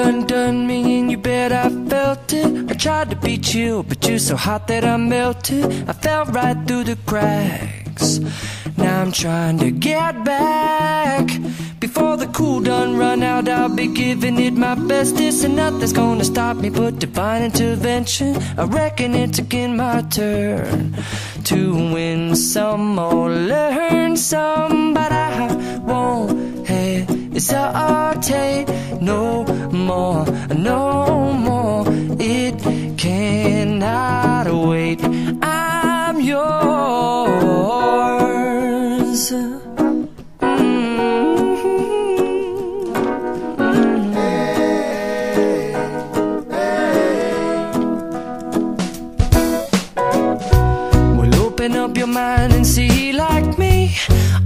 undone me and you bet I felt it. I tried to be chill, but you're so hot that I melted. I fell right through the cracks. Now I'm trying to get back. Before the cool done run out, I'll be giving it my bestest, and nothing's gonna stop me but divine intervention. I reckon it's again my turn to win some or learn some, but I won't hesitate no more, no more. It cannot wait. I'm yours. Open up your mind and see like me.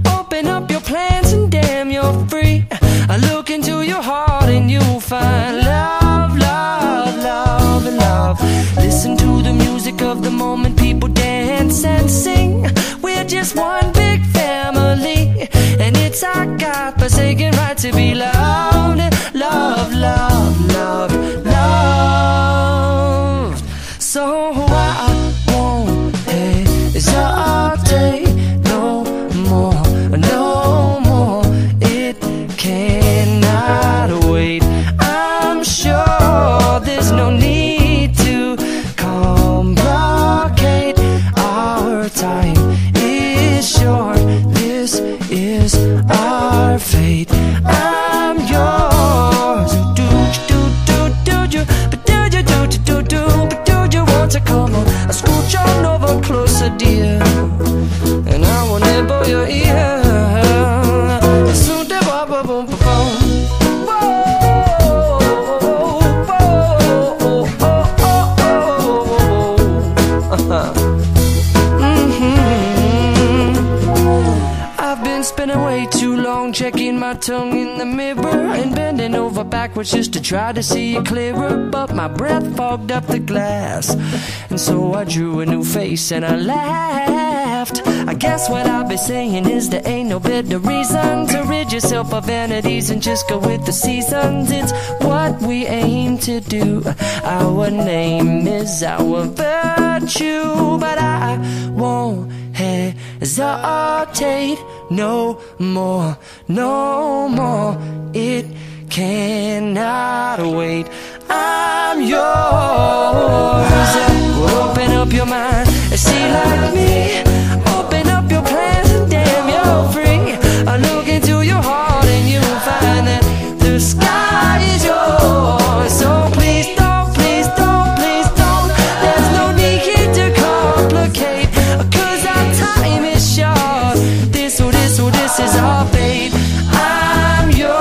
Open up your plans and damn, you're free. I look into your heart and you'll find love, love, love, and love. Listen to the music of the moment, people dance and sing. We're just one big family, and it's our God-forsaken right to be loved. Love, love, love, love. So I won't hesitate no more, no more. It cannot wait. I'm sure there's no need to complicate. Our time is short. This is our fate. I'm yours. Do you, but do you, but do you want to come on? I scooch on over closer, dear, and I will nibble your ear. So da ba ba boom ba boom. I've been spending way too long checking my tongue in the mirror and bending over backwards just to try to see it clearer, but my breath fogged up the glass, and so I drew a new face and I laughed. I guess what I'll be saying is there ain't no better reason to rid yourself of vanities and just go with the seasons. It's what we aim to do. Our name is our virtue, but I won't hesitate no more, no more. It cannot wait. I'm yours. Open up your mind and see like me. Open up your plans and damn, you're free. I look into your heart and you'll find that the sky is yours. So please don't, please don't, please don't. There's no need here to complicate, 'cause our time is short. This is our fate. I'm yours.